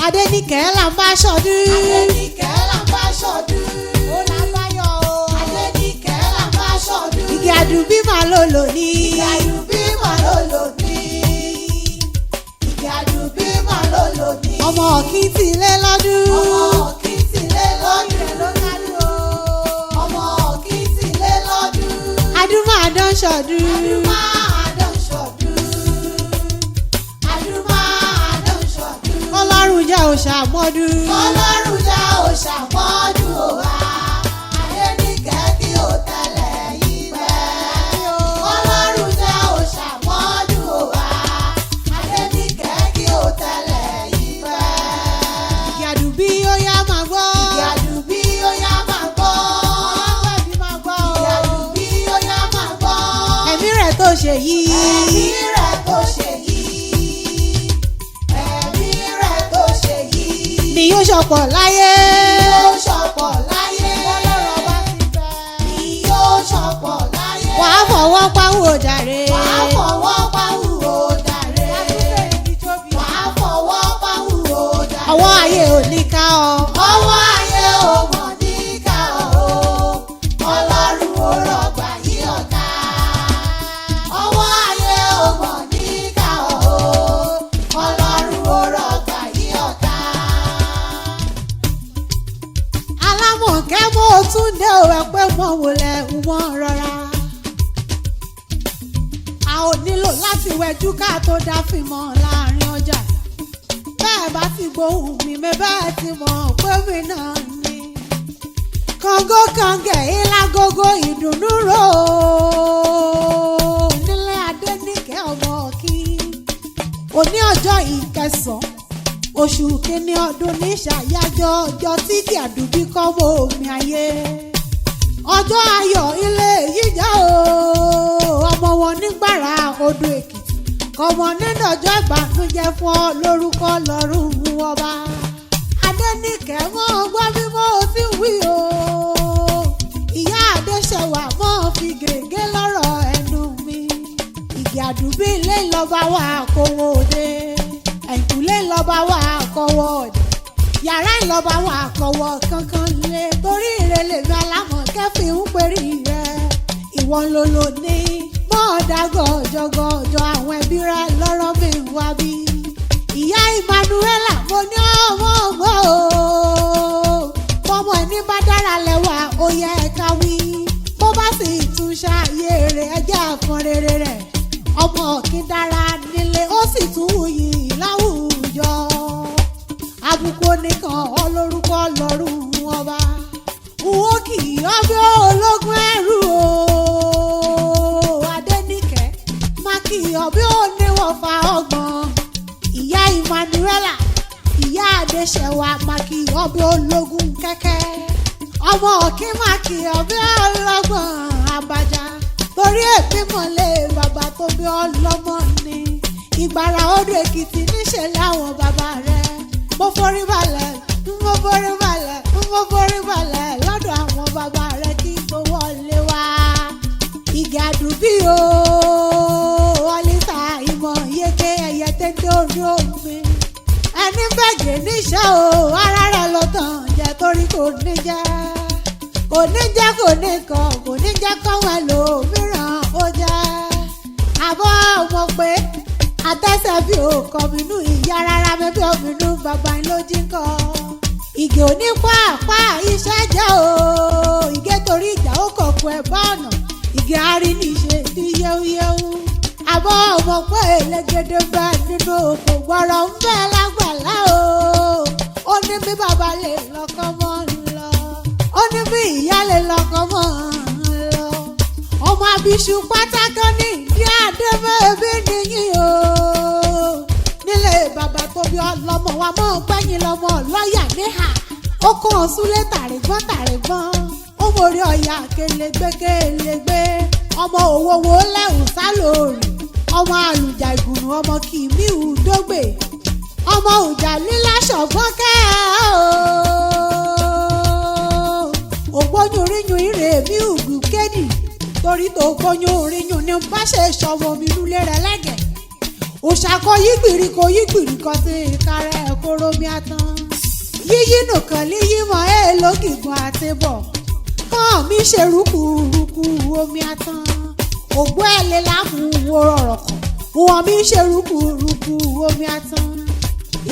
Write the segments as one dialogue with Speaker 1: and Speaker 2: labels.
Speaker 1: Adéníkẹ́ là ń bá ṣọdún.
Speaker 2: Adéníkẹ́ là ń bá ṣọdún.
Speaker 1: Ó là ń bá yọ̀ o.
Speaker 2: Adéníkẹ́ là ń bá ṣọdún.
Speaker 1: Igi àdùbí màá lò lò ní.
Speaker 2: Igi àdùbí màá lò lò ní. Igi àdùbí màá lò lò ní.
Speaker 1: Ọmọ kí ti lé lọ́dún.
Speaker 2: Ọmọ kí ti lé lọ́dún. Ọmọ kí ti lé lọ́dún.
Speaker 1: Adúmáàdán ṣọdún.
Speaker 2: Adúmáàdán ṣọdún. Adúmáàdán ṣọdún.
Speaker 1: Ọlọ́run jẹ́ òṣàmọ́dún.
Speaker 2: Ọlọ́run jẹ́ òṣàmọ́dún òwa. Adéníkẹ́ kí o tẹ̀lé yìí pẹ́. Ọlọ́run jẹ́ òṣàmọ́dún òwa. Adéníkẹ́ kí o tẹ̀lé yìí pẹ́.
Speaker 1: Igi àdùbí ó yá máa gbọ́.
Speaker 2: Igi àdùbí ó yá máa gbọ́.
Speaker 1: Ọlọ́gbẹ̀bí máa gbọ́ o.
Speaker 2: Igi àdùbí ó yá máa gbọ́.
Speaker 1: Ẹ̀mí rẹ̀ tó ṣe yìí.
Speaker 2: Ẹ̀mí rẹ̀ tó ṣe yìí. Ẹ̀mí rẹ̀ tó ṣe yìí.
Speaker 1: Ni yóò ṣọ̀pọ̀ láyé.
Speaker 2: Yóò ṣọ̀pọ̀ láyé.
Speaker 1: Ọlọ́run ọba ti bẹ̀.
Speaker 2: Ni yóò ṣọ̀pọ̀ láyé.
Speaker 1: Wàá fọwọ́ páwó jàre.
Speaker 2: Wàá fọwọ́ pawúwo dàre. Wàá fọwọ́ pawúwo dàre.
Speaker 1: Ọwọ́ ayé ò ní ká ọ.
Speaker 2: Ọwọ́ ayé ò mọ̀ níkà o. Ọlọ́run ò rọ̀gbà yí ọ̀tá. Ọwọ́ ayé ò mọ̀ níkà o. Ọlọ́run ò rọ̀gbà yí ọ̀tá.
Speaker 1: Alámọ̀kẹ́ mo tún dé o ẹ pé mo wòlẹ̀ wọ́n rọra. A ò nílò láti wẹjú ká tó dá fìmọ̀ láàrin ọjà. Bẹ́ẹ̀ bá ti gbóhùn mi mi bẹ́ẹ̀ ti mọ̀ pé mi náà ni. Kàngó kàngẹ̀ ìlágógó ìdùnnú rò ó. Nílé Adéníkẹ́ ọmọ kí. Òní ọjọ́ ìkẹsàn-án oṣù kínní ọdún ní ṣàyájọ́ ọjọ́ tí Igi àdùbí kọ́mọ omi ayé. Ọjọ́ ayọ̀ ilé yíjà o. Ọmọ wọn nígbàrà odò Èkìtì. Kọmọ nínú ọjọ́ ìbànújẹ́ fún ọ lórúkọ lọ́rùn ọba. Adéníkẹ́ mọ́ gbọ́ bí mo ti wí o. Ìyá Adéṣẹwà mọ́ fi gègé lọ́rọ̀ ẹnu mi. Igi àdùbí ilé ìlọba wà kówó òde. Ẹ̀yìnkùlé ìlọba wà kọ́wọ́ òde. Yàrá ìlọba wà kọ́wọ́ kankan lé. Torí ìrẹ̀lẹ̀ mi Alámọ̀kẹ́ fi ń perí rẹ̀. Ìwọ ló lò ní. Mọ́ọ̀dágọ̀ jọgọjọ àwọn ẹbí rẹ̀ lọ́rọ̀ mi wá bí. Ìyá Emmanuela mo ní ọmọ ọgbọ́n o. Bọ́mọ ẹni bá dára lẹ́wà ó yẹ ká wí. Bó bá sì tún ṣàyè rẹ̀ ẹjẹ́ àfọn rere rẹ̀. Ọmọ kí dára nílé ó sì tún wuyì láwùjọ. Àbùkù oníkan olórúkọ lọ́rùn ọba. Wò kì í ọbẹ̀ ológun ẹrú o. Adéníkẹ́ má kì í ọbẹ̀ oníwọ̀fà ọgbọ̀n. Ìyá Emmanuela ìyá Adéṣẹwà má kì í ọbẹ̀ ológun kẹ́kẹ́. Ọmọ kí má kì í ọbẹ̀ ọlọ́gbọ̀n àbàjá. Torí èmi mọ̀lẹ́ bàbá tó bí ọlọ́mọ ni. Ìgbàrà odò Èkìtì níṣẹ́ láwọn bàbá rẹ̀. Mo forí balẹ̀ mo forí balẹ̀ mo forí balẹ̀ lọ́dọ̀ àwọn bàbá rẹ̀ kí tó wọlé wá. Igi àdùbí o ọlísà ìmọ̀ yéké ẹyẹ tẹ́tẹ́ orí omi. Ẹni bẹ̀gẹ̀ níṣẹ́ o ara rẹ̀ ló tàn jẹ́ torí kò ní jẹ́. Kò ní jẹ́ kò ní kàn kò ní jẹ́ kọ́wọ́ ẹlòmíràn ó jẹ́. Àbọ̀ mọ̀ pé àtẹ́sẹ̀ bí o kọ̀mínú ìyá rárá mi bí òmìnú bàbá yín ló jí kọ́. Ìgè òní pàápàá iṣẹ́ jẹ́ o. Ìgè torí ìjà ó kọ̀kọ́ ẹ̀ bá ọ̀nà. Ìgè arí ní ṣe ní yẹ́wúyẹ́wú. Àbọ̀ ọmọ pé elégédé bá nínú òkò gbọ́rọ̀ ń bẹ́ lágbàlá o. Ó ní bí bàbá lè lọ́kọ́ mọ́ ń lọ. Ó ní bí ìyá lè lọ́kọ́ mọ́ ń lọ. Ọmọ abiṣu pátákó ní ìdí àdébẹ́bí nìyí o. Nílé bàbá tó bí ọlọ́mọ wa mọ́ gbẹ́yìn lọ́mọ lọ́ọ̀yà níhà. Ó kó wọn súlé tàrígbọ́n tàrígbọ́n. Ó mórí ọ̀yà kélégbé kélégbé. Ọmọ òwò wo lẹ́hùn sálòrì. Ọmọ àlùjà ìgùnnù ọmọ kìmíhù dógbè. Ọmọ òjà lílá ṣọ̀gbọ́n kẹ́ o. Ògbóyún ríyún ìrè mi ùgù kédì. Torí tó gbóyún ríyún ni bá ṣe ṣọwọ́ mi lulẹ̀ rẹ̀ lẹ́gẹ̀ẹ́. òṣàkọ yígbìrì kọ sí ìkarẹ̀ kórómi àtàn yíyí nìkan líyímọ̀ lókìgun àti bọ̀ kàn mí ṣe rúkúrúkú omi àtàn ògbó ẹ̀lẹ́ lámú wo ọ̀rọ̀ kan wọ́n mi ṣe rúkúrúkú omi àtàn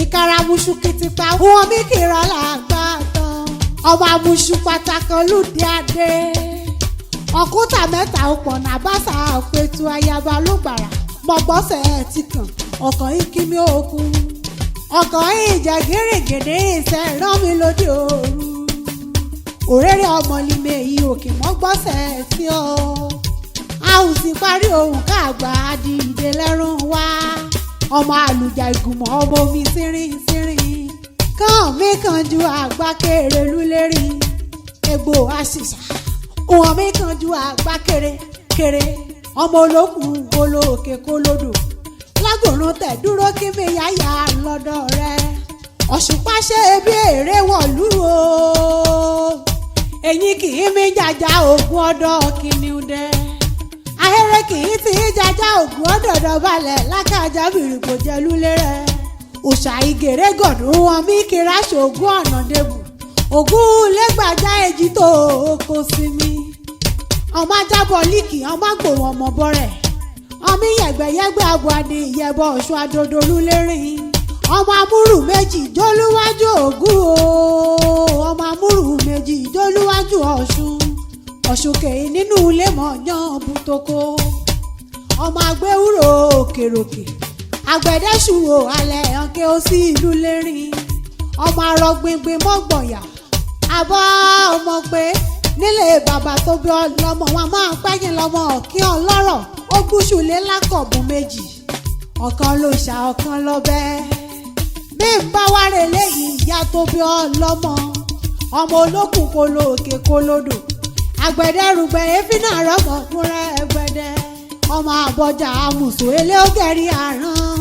Speaker 1: ìkaramuṣu kìtìpá wọ́n mi kìrọ̀ làgbà tán ọmọ amúṣu pàtàkì lùdí adé ọkúta mẹ́ta ọ̀pọ̀nà àbáṣà àpètù ayaba ló gbàrà mọ̀gbọ́sẹ̀ ti kàn ọkàn yìí kí mi òkun ọkàn yìí jẹ́ gẹ́rẹ́gẹ́dẹ́ ìṣẹ́ rán mi lóde òru òrèrè ọmọlímẹ̀ yìí òkè mọ́gbọ́sẹ̀ sí ọ a ò sì parí ohun káàgbà dìde lẹ́rùn wá ọmọ àlùjá ìgùnmọ̀ ọmọ omi sírin kàn mí kan ju àgbà kéré lúlérí egbò àṣìṣà òun mi kan ju àgbà kéré ọmọ olókùn olóòkè kólódò lágòrún tẹ̀ dúró kí mi yáyà lọ́dọ̀ rẹ ọ̀ṣùpá ṣe bí èrè wọ̀lú o èyí kì í mi jàjà ògùn ọ̀dọ̀ kìnìún dẹ ahéré kì í ti jàjà ògùn ọ̀dọ̀ dọ̀bálẹ̀ lákàjà bìrì kò jẹ́ lúlé rẹ òṣà ìgèrè gọ̀dún wọn mi kíra ṣògùn ọ̀nà débù ògùn lẹ́gbàjá èjì tó kó sí mi ọmọ ajábọ̀ líkì ọmọ gbòòwò ọmọ bọ́rẹ̀ ọmọ yẹ̀gbẹ̀yẹ̀gbẹ̀ àbúadé ìyẹ̀bọ̀ ọ̀ṣun adodo lúlérin ọmọ amúrù méjì jólúwájú ògún o ọmọ amúrù méjì jólúwájú ọ̀ṣun kèé nínú ilé mọ̀ọ́yán bùtòkó ọmọ agbéwúrò òkèròkè àgbẹ̀dẹ́sùwò alẹ́ ọ̀kẹ́ ó sí ìlú lérin ọmọ arọgbìngbìn mọ́gbọ̀nyà àbọ̀ ọmọ pé nílé bàbá tó bí ọlọ́mọ wọn máa ń pẹ́yìn lọ́mọ kí ọlọ́rọ̀ ó gúúsùlé lákọ̀ọ́bù méjì ọ̀kan ló ṣà ọ̀kan lọ́bẹ̀ bí n bá wá rè léyìí ìyá tó bí ọlọ́mọ ọmọ olókùn kolo òkè kolódò àgbẹ̀dẹ́rùgbẹ̀ efínà rọ́mọ fúnra ẹgbẹ̀dẹ́ ọmọ àbọ̀jà àmùsù eléógẹ̀rí àrán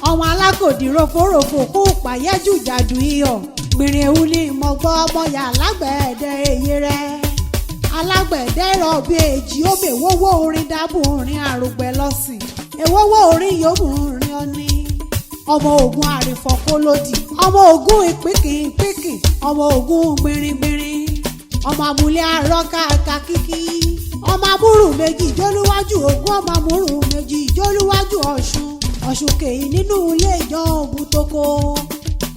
Speaker 1: ọmọ alákòdì rofórofò kó pàyẹ́jù jàdù iyọ̀ gbìnrín ewu ní ìmọ̀gbọ́ ọmọọyà alágbẹ̀ẹ́dẹ èyí rẹ̀ alágbẹ̀ẹ́dẹ rọ̀bì èjì omi èwówó orin dábò orin àrògbẹ̀ lọ́sìn èwówó orin yòówù orin ọní ọmọ ogun àrífọ́kólódì ọmọ ogun ìpínkìn ọmọ ogun gbìnrìngbìnrin ọmọ amúlé àrọ́ká kakíkí ọmọ amúrù méjì jólúwájú ogun ọmọ amúrù méjì jólúwájú ọ̀ṣun kèyí nínú ilé ìjọ ògùn tókó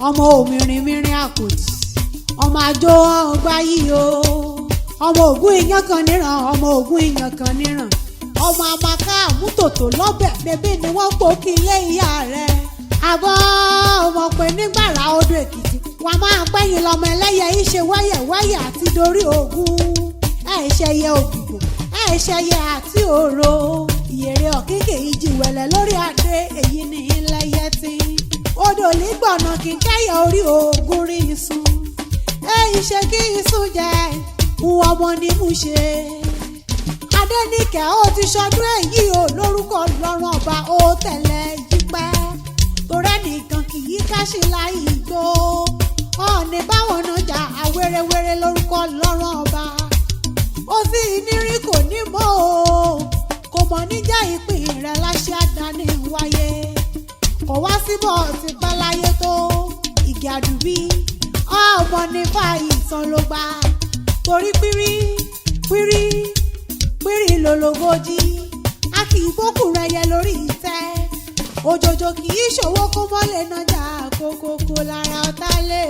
Speaker 1: ọmọ òmìnirin àkòdì ọmọ àjò ọgbà yìí o ọmọ ògún iyán kan níran ọmọ ògún iyán kan níran ọmọ amaka àmútòtò lọ́bẹ̀ bèbí ni wọ́n pò kí ilé ìyá rẹ̀ àbọ̀ ọmọ pé nígbàrá odò èkìtì wọn máa pẹ́yìn lọ́mọ ẹlẹ́yẹ ìṣe wáyẹ̀wáyẹ̀ àti dorí ogun ẹ̀ṣẹ̀yẹ ògìgbò ẹ̀ṣẹ̀yẹ àti òro ìyèrè ọ̀kínkè ìjìwẹ̀lẹ̀ lórí adé èyí ni ilẹ̀yẹ tí odò nígbọ̀nà kì í kẹ́yẹ orí ogun rí isun èyí ṣe kí isun jẹ òun ọmọ ní mú ṣe Adéníkẹ́ ó ti ṣọdún èyí ò lórúkọ lọ́rùn ọba ó tẹ̀lé jípẹ́ torẹ́ nìkan kì í káṣí láì gbó ọ̀ọ́nì báwọn náà jà àwérewére lórúkọ lọ́rùn ọba ó sì nírí kò ní mọ́ o kò mọ̀ níjà ìpín rẹ̀ láṣẹ àdáni wáyé kò wá síbọ̀ ti pẹ́ láyé tó ìgì àdùbí ọmọ nípa ìsàn ló gbà torí pírí lológójì a kì í bókù rẹ̀ yẹ lórí ìtẹ́ òjòjò kì í ṣòwò kó mọ́lẹ̀ nájà kókókó lára ọ̀tá lé.